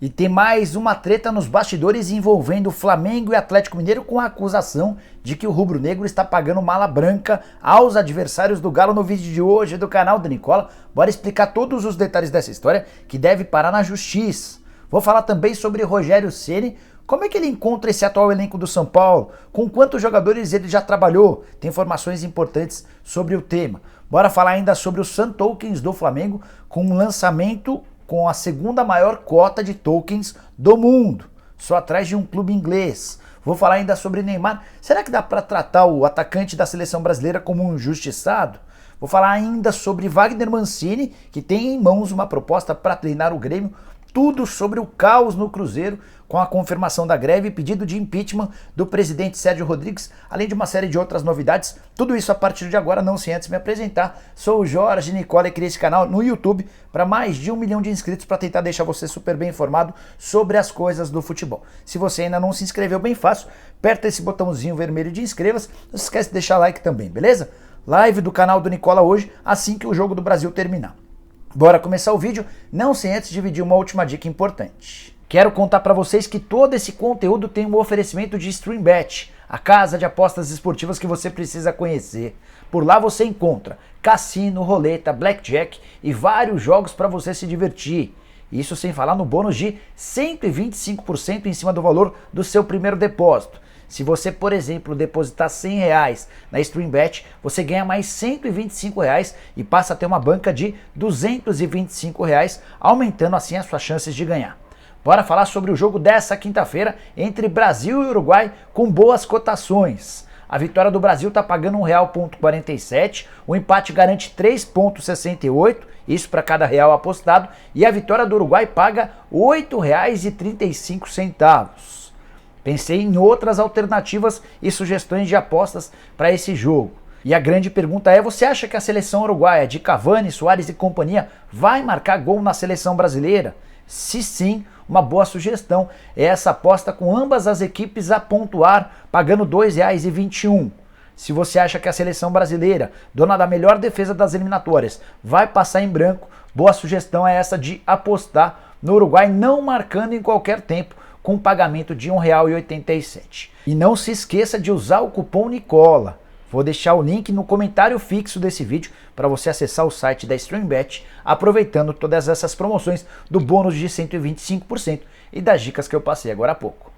E tem mais uma treta nos bastidores envolvendo Flamengo e Atlético Mineiro com a acusação de que o rubro-negro está pagando mala branca aos adversários do Galo no vídeo de hoje do canal da Nicola. Bora explicar todos os detalhes dessa história que deve parar na justiça. Vou falar também sobre Rogério Ceni, como é que ele encontra esse atual elenco do São Paulo, com quantos jogadores ele já trabalhou, tem informações importantes sobre o tema. Bora falar ainda sobre os Sun Tokens do Flamengo, com um lançamento com a segunda maior cota de tokens do mundo, só atrás de um clube inglês. Vou falar ainda sobre Neymar. Será que dá para tratar o atacante da seleção brasileira como um injustiçado? Vou falar ainda sobre Wagner Mancini, que tem em mãos uma proposta para treinar o Grêmio. Tudo sobre o caos no Cruzeiro, com a confirmação da greve e pedido de impeachment do presidente Sérgio Rodrigues, além de uma série de outras novidades. Tudo isso a partir de agora, não sem antes me apresentar. Sou o Jorge Nicola e criei esse canal no YouTube para mais de 1 milhão de inscritos para tentar deixar você super bem informado sobre as coisas do futebol. Se você ainda não se inscreveu, bem fácil, aperta esse botãozinho vermelho de inscreva-se. Não se esquece de deixar like também, beleza? Live do canal do Nicola hoje, assim que o Jogo do Brasil terminar. Bora começar o vídeo, não sem antes dividir uma última dica importante. Quero contar para vocês que todo esse conteúdo tem um oferecimento de StreamBet, a casa de apostas esportivas que você precisa conhecer. Por lá você encontra cassino, roleta, blackjack e vários jogos para você se divertir. Isso sem falar no bônus de 125% em cima do valor do seu primeiro depósito. Se você, por exemplo, depositar R$100 na StreamBet, você ganha mais R$125 e passa a ter uma banca de R$225, aumentando assim as suas chances de ganhar. Bora falar sobre o jogo dessa quinta-feira entre Brasil e Uruguai com boas cotações. A vitória do Brasil está pagando R$1,47, o empate garante 3,68, isso para cada real apostado, e a vitória do Uruguai paga R$8,35. Pensei em outras alternativas e sugestões de apostas para esse jogo. E a grande pergunta é, você acha que a seleção uruguaia de Cavani, Suárez e companhia vai marcar gol na seleção brasileira? Se sim, uma boa sugestão é essa aposta com ambas as equipes a pontuar, pagando R$2,21. Se você acha que a seleção brasileira, dona da melhor defesa das eliminatórias, vai passar em branco, boa sugestão é essa de apostar no Uruguai não marcando em qualquer tempo, com pagamento de R$1,87. E não se esqueça de usar o cupom Nicola. Vou deixar o link no comentário fixo desse vídeo para você acessar o site da StreamBet, aproveitando todas essas promoções do bônus de 125% e das dicas que eu passei agora há pouco.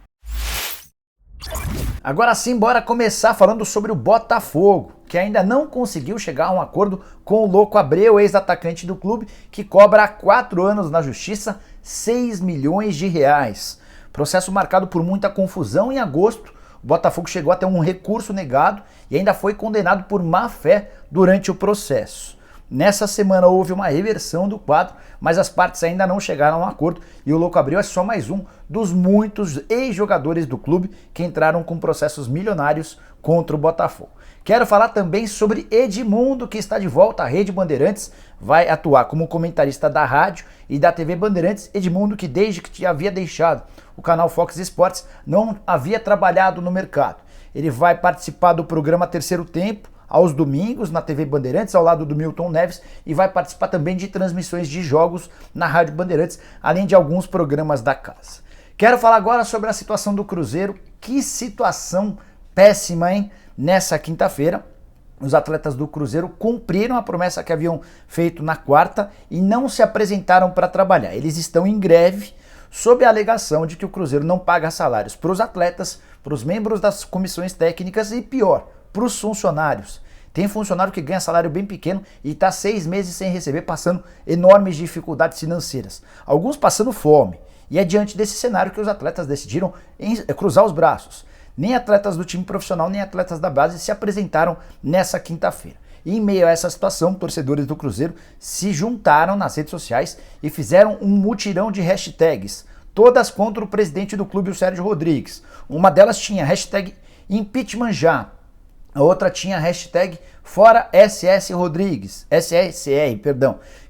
Agora sim, bora começar falando sobre o Botafogo, que ainda não conseguiu chegar a um acordo com o Louco Abreu, ex-atacante do clube, que cobra há 4 anos na justiça R$6 milhões. Processo marcado por muita confusão. Em agosto, o Botafogo chegou a ter um recurso negado e ainda foi condenado por má fé durante o processo. Nessa semana houve uma reversão do quadro, mas as partes ainda não chegaram a um acordo e o Louco Abreu é só mais um dos muitos ex-jogadores do clube que entraram com processos milionários contra o Botafogo. Quero falar também sobre Edmundo, que está de volta à Rede Bandeirantes, vai atuar como comentarista da rádio e da TV Bandeirantes. Edmundo, que desde que havia deixado o canal Fox Sports, não havia trabalhado no mercado. Ele vai participar do programa Terceiro Tempo, aos domingos, na TV Bandeirantes, ao lado do Milton Neves, e vai participar também de transmissões de jogos na Rádio Bandeirantes, além de alguns programas da casa. Quero falar agora sobre a situação do Cruzeiro. Que situação péssima, hein? Nessa quinta-feira, os atletas do Cruzeiro cumpriram a promessa que haviam feito na quarta e não se apresentaram para trabalhar. Eles estão em greve sob a alegação de que o Cruzeiro não paga salários para os atletas, para os membros das comissões técnicas e, pior, para os funcionários. Tem funcionário que ganha salário bem pequeno e está 6 meses sem receber, passando enormes dificuldades financeiras. Alguns passando fome. E é diante desse cenário que os atletas decidiram cruzar os braços. Nem atletas do time profissional, nem atletas da base se apresentaram nessa quinta-feira. E em meio a essa situação, torcedores do Cruzeiro se juntaram nas redes sociais e fizeram um mutirão de hashtags, todas contra o presidente do clube, o Sérgio Rodrigues. Uma delas tinha hashtag impeachment já, a outra tinha hashtag fora SSR,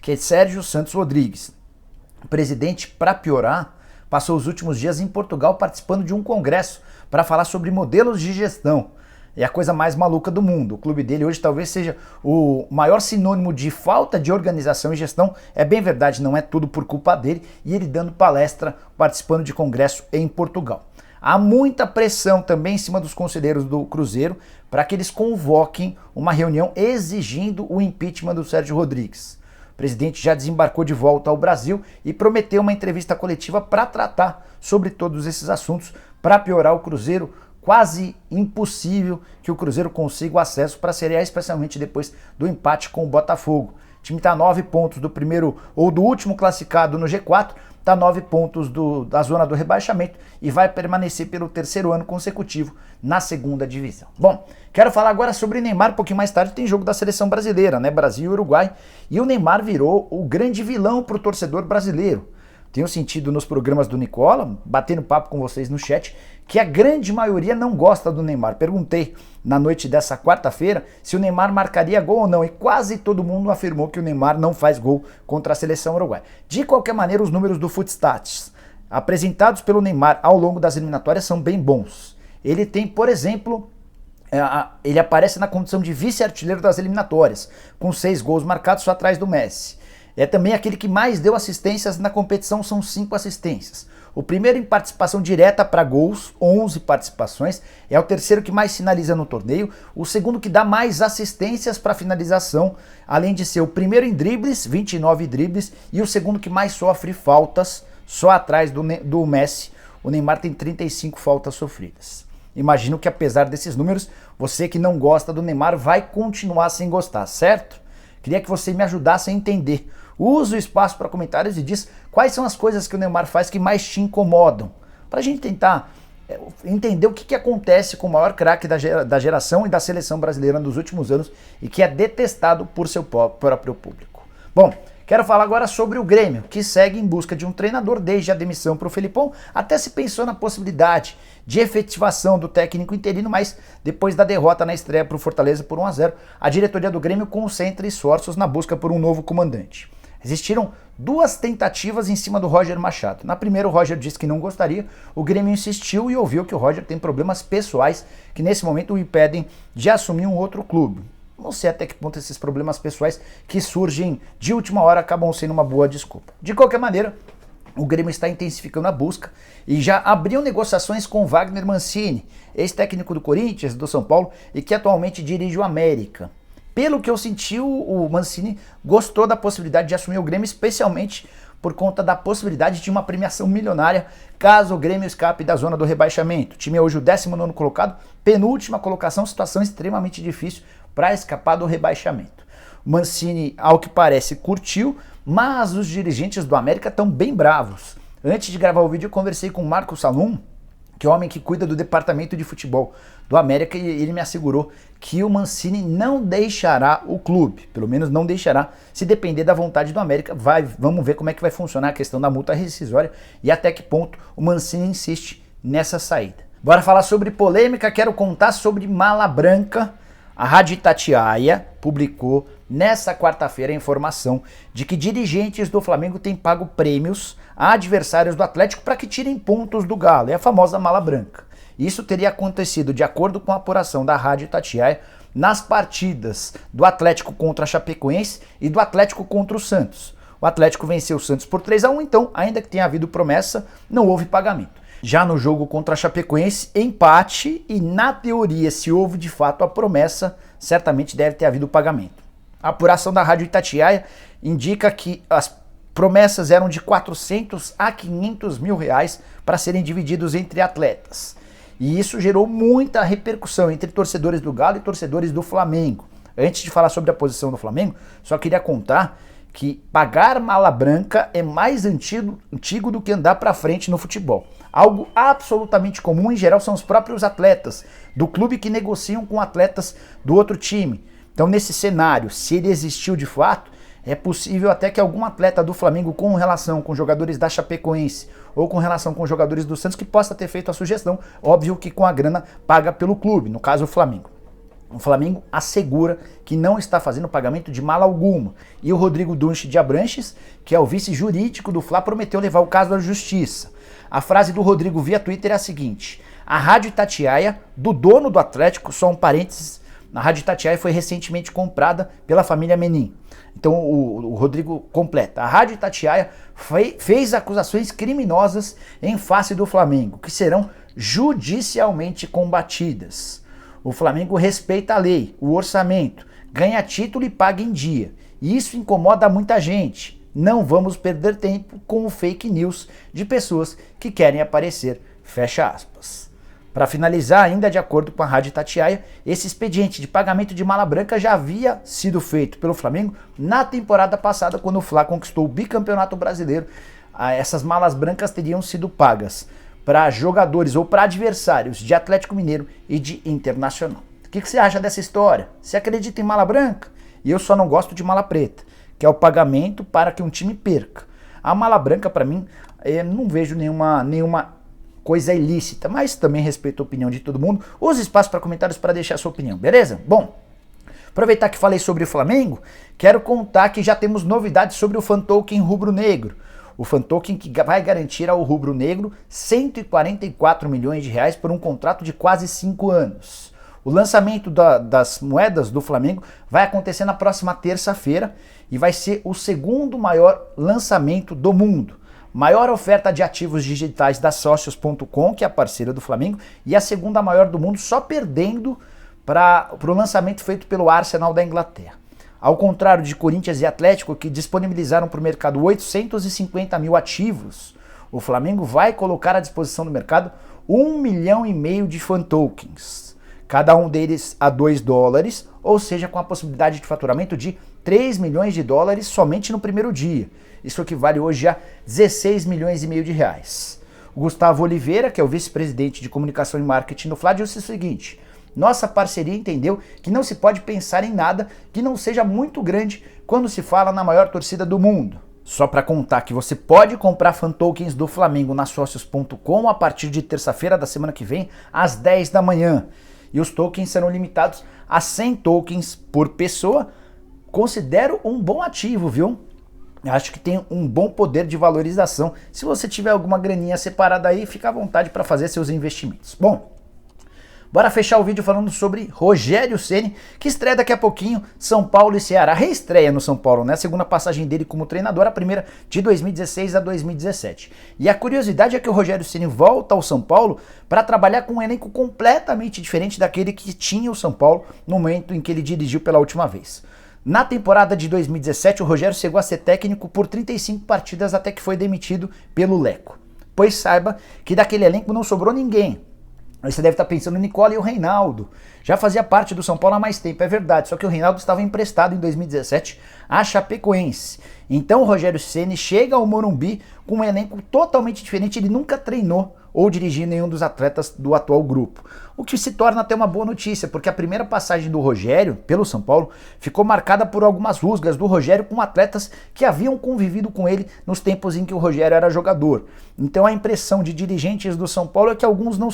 que é Sérgio Santos Rodrigues. O presidente, para piorar, passou os últimos dias em Portugal participando de um congresso para falar sobre modelos de gestão. é a coisa mais maluca do mundo. O clube dele hoje talvez seja o maior sinônimo de falta de organização e gestão. É bem verdade, não é tudo por culpa dele, e ele dando palestra, participando de congresso em Portugal. Há muita pressão também em cima dos conselheiros do Cruzeiro para que eles convoquem uma reunião exigindo o impeachment do Sérgio Rodrigues. O presidente já desembarcou de volta ao Brasil e prometeu uma entrevista coletiva para tratar sobre todos esses assuntos. Para piorar o Cruzeiro, quase impossível que o Cruzeiro consiga o acesso para a Série A, especialmente depois do empate com o Botafogo. O time está a 9 pontos do primeiro ou do último classificado no G4, está a 9 pontos da zona do rebaixamento e vai permanecer pelo terceiro ano consecutivo na segunda divisão. Bom, quero falar agora sobre Neymar. Um pouquinho mais tarde tem jogo da seleção brasileira, né? Brasil e Uruguai, e o Neymar virou o grande vilão para o torcedor brasileiro. Tenho sentido nos programas do Nicola, batendo papo com vocês no chat, que a grande maioria não gosta do Neymar. Perguntei na noite dessa quarta-feira se o Neymar marcaria gol ou não, e quase todo mundo afirmou que o Neymar não faz gol contra a seleção uruguaia. De qualquer maneira, os números do Footstats apresentados pelo Neymar ao longo das eliminatórias são bem bons. Ele tem, por exemplo, ele aparece na condição de vice-artilheiro das eliminatórias, com 6 gols marcados só atrás do Messi. É também aquele que mais deu assistências na competição, são 5 assistências. O primeiro em participação direta para gols, 11 participações, é o terceiro que mais finaliza no torneio, o segundo que dá mais assistências para finalização, além de ser o primeiro em dribles, 29 dribles, e o segundo que mais sofre faltas, só atrás do Messi. O Neymar tem 35 faltas sofridas. Imagino que apesar desses números, você que não gosta do Neymar vai continuar sem gostar, certo? Queria que você me ajudasse a entender. Use o espaço para comentários e diz quais são as coisas que o Neymar faz que mais te incomodam. Para a gente tentar entender o que acontece com o maior craque da geração e da seleção brasileira nos últimos anos e que é detestado por seu próprio público. Bom, quero falar agora sobre o Grêmio, que segue em busca de um treinador desde a demissão para o Felipão. Até se pensou na possibilidade de efetivação do técnico interino, mas depois da derrota na estreia para o Fortaleza por 1-0, a diretoria do Grêmio concentra esforços na busca por um novo comandante. Existiram 2 tentativas em cima do Roger Machado. Na primeira, o Roger disse que não gostaria, o Grêmio insistiu e ouviu que o Roger tem problemas pessoais que nesse momento o impedem de assumir um outro clube. Não sei até que ponto esses problemas pessoais que surgem de última hora acabam sendo uma boa desculpa. De qualquer maneira, o Grêmio está intensificando a busca e já abriu negociações com Wagner Mancini, ex-técnico do Corinthians, do São Paulo e que atualmente dirige o América. Pelo que eu senti, o Mancini gostou da possibilidade de assumir o Grêmio, especialmente por conta da possibilidade de uma premiação milionária caso o Grêmio escape da zona do rebaixamento. O time é hoje o 19º colocado, penúltima colocação, situação extremamente difícil para escapar do rebaixamento. O Mancini, ao que parece, curtiu, mas os dirigentes do América estão bem bravos. Antes de gravar o vídeo, eu conversei com o Marco Salum, que é o homem que cuida do departamento de futebol do América, e ele me assegurou que o Mancini não deixará o clube, pelo menos não deixará, se depender da vontade do América. Vamos ver como é que vai funcionar a questão da multa rescisória e até que ponto o Mancini insiste nessa saída. Bora falar sobre polêmica, quero contar sobre Mala Branca. A Rádio Itatiaia publicou nessa quarta-feira a informação de que dirigentes do Flamengo têm pago prêmios a adversários do Atlético para que tirem pontos do Galo, é a famosa Mala Branca. Isso teria acontecido, de acordo com a apuração da Rádio Itatiaia, nas partidas do Atlético contra a Chapecoense e do Atlético contra o Santos. O Atlético venceu o Santos por 3-1, então, ainda que tenha havido promessa, não houve pagamento. Já no jogo contra a Chapecoense, empate, e na teoria, se houve de fato a promessa, certamente deve ter havido pagamento. A apuração da Rádio Itatiaia indica que as promessas eram de 400 a 500 mil reais para serem divididos entre atletas. E isso gerou muita repercussão entre torcedores do Galo e torcedores do Flamengo. Antes de falar sobre a posição do Flamengo, só queria contar que pagar Mala Branca é mais antigo do que andar para frente no futebol. Algo absolutamente comum, em geral, são os próprios atletas do clube que negociam com atletas do outro time. Então, nesse cenário, se ele existiu de fato, é possível até que algum atleta do Flamengo, com relação com jogadores da Chapecoense ou com relação com jogadores do Santos, que possa ter feito a sugestão, óbvio que com a grana paga pelo clube, no caso o Flamengo. O Flamengo assegura que não está fazendo pagamento de mala alguma. E o Rodrigo Dunche de Abranches, que é o vice jurídico do Fla, prometeu levar o caso à justiça. A frase do Rodrigo via Twitter é a seguinte: A Rádio Itatiaia, do dono do Atlético, só um parênteses, a Rádio Itatiaia foi recentemente comprada pela família Menin. Então o Rodrigo completa. A Rádio Itatiaia fez acusações criminosas em face do Flamengo, que serão judicialmente combatidas. O Flamengo respeita a lei, o orçamento, ganha título e paga em dia. E isso incomoda muita gente. Não vamos perder tempo com o fake news de pessoas que querem aparecer. Fecha aspas. Para finalizar, ainda de acordo com a Rádio Itatiaia, esse expediente de pagamento de mala branca já havia sido feito pelo Flamengo na temporada passada, quando o Fla conquistou o bicampeonato brasileiro. Essas malas brancas teriam sido pagas para jogadores ou para adversários de Atlético Mineiro e de Internacional. O que você acha dessa história? Você acredita em mala branca? E eu só não gosto de mala preta, que é o pagamento para que um time perca. A mala branca, para mim, eu não vejo nenhuma coisa ilícita, mas também respeito a opinião de todo mundo. Use espaço para comentários para deixar a sua opinião, beleza? Bom, aproveitar que falei sobre o Flamengo, quero contar que já temos novidades sobre o fan token rubro-negro. O fan token que vai garantir ao rubro-negro 144 milhões de reais por um contrato de quase 5 anos. O lançamento das moedas do Flamengo vai acontecer na próxima terça-feira e vai ser o segundo maior lançamento do mundo. Maior oferta de ativos digitais da Socios.com, que é a parceira do Flamengo, e a segunda maior do mundo, só perdendo para o lançamento feito pelo Arsenal da Inglaterra. Ao contrário de Corinthians e Atlético, que disponibilizaram para o mercado 850 mil ativos, o Flamengo vai colocar à disposição do mercado 1,5 milhão de fan tokens. Cada um deles a $2, ou seja, com a possibilidade de faturamento de 3 milhões de dólares somente no primeiro dia. Isso equivale hoje a 16 milhões e meio de reais. O Gustavo Oliveira, que é o vice-presidente de comunicação e marketing do Fla, disse o seguinte: nossa parceria entendeu que não se pode pensar em nada que não seja muito grande quando se fala na maior torcida do mundo. Só para contar que você pode comprar fan tokens do Flamengo na Socios.com a partir de terça-feira da semana que vem, às 10 da manhã. E os tokens serão limitados a 100 tokens por pessoa. Considero um bom ativo, viu? Acho que tem um bom poder de valorização. Se você tiver alguma graninha separada aí, fica à vontade para fazer seus investimentos. Bom, bora fechar o vídeo falando sobre Rogério Ceni, que estreia daqui a pouquinho São Paulo e Ceará. Reestreia no São Paulo, né? A segunda passagem dele como treinador, a primeira de 2016 a 2017. E a curiosidade é que o Rogério Ceni volta ao São Paulo para trabalhar com um elenco completamente diferente daquele que tinha o São Paulo no momento em que ele dirigiu pela última vez. Na temporada de 2017, o Rogério chegou a ser técnico por 35 partidas até que foi demitido pelo Leco. Pois saiba que daquele elenco não sobrou ninguém. Aí você deve estar pensando no Nicola e o Reinaldo. Já fazia parte do São Paulo há mais tempo, é verdade, só que o Reinaldo estava emprestado em 2017 à Chapecoense. Então o Rogério Ceni chega ao Morumbi com um elenco totalmente diferente, ele nunca treinou ou dirigiu nenhum dos atletas do atual grupo. O que se torna até uma boa notícia, porque a primeira passagem do Rogério pelo São Paulo ficou marcada por algumas rusgas do Rogério com atletas que haviam convivido com ele nos tempos em que o Rogério era jogador. Então a impressão de dirigentes do São Paulo é que alguns não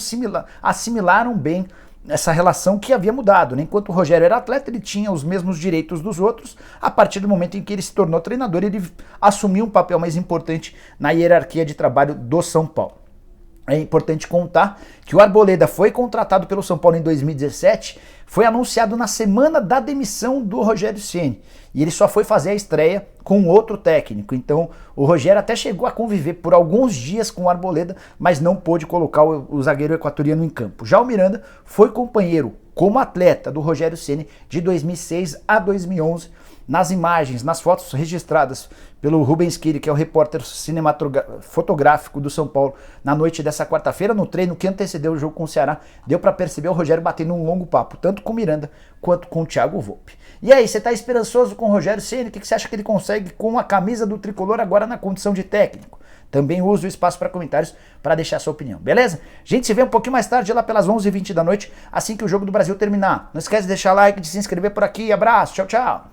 assimilaram bem essa relação que havia mudado, né? Enquanto o Rogério era atleta, ele tinha os mesmos direitos dos outros. A partir do momento em que ele se tornou treinador, ele assumiu um papel mais importante na hierarquia de trabalho do São Paulo. É importante contar que o Arboleda foi contratado pelo São Paulo em 2017, foi anunciado na semana da demissão do Rogério Ceni, e ele só foi fazer a estreia com outro técnico. Então o Rogério até chegou a conviver por alguns dias com o Arboleda, mas não pôde colocar o zagueiro equatoriano em campo. Já o Miranda foi companheiro como atleta do Rogério Ceni de 2006 a 2011. Nas imagens, nas fotos registradas pelo Rubens Kiri, que é o repórter fotográfico do São Paulo, na noite dessa quarta-feira, no treino que antecedeu o jogo com o Ceará, deu para perceber o Rogério batendo um longo papo, tanto com o Miranda quanto com o Thiago Volpe. E aí, você tá esperançoso com o Rogério Ceni? O que você acha que ele consegue com a camisa do tricolor agora na condição de técnico? Também use o espaço para comentários para deixar sua opinião, beleza? A gente se vê um pouquinho mais tarde, lá pelas 11h20 da noite, assim que o Jogo do Brasil terminar. Não esquece de deixar like, de se inscrever por aqui. Abraço, tchau, tchau!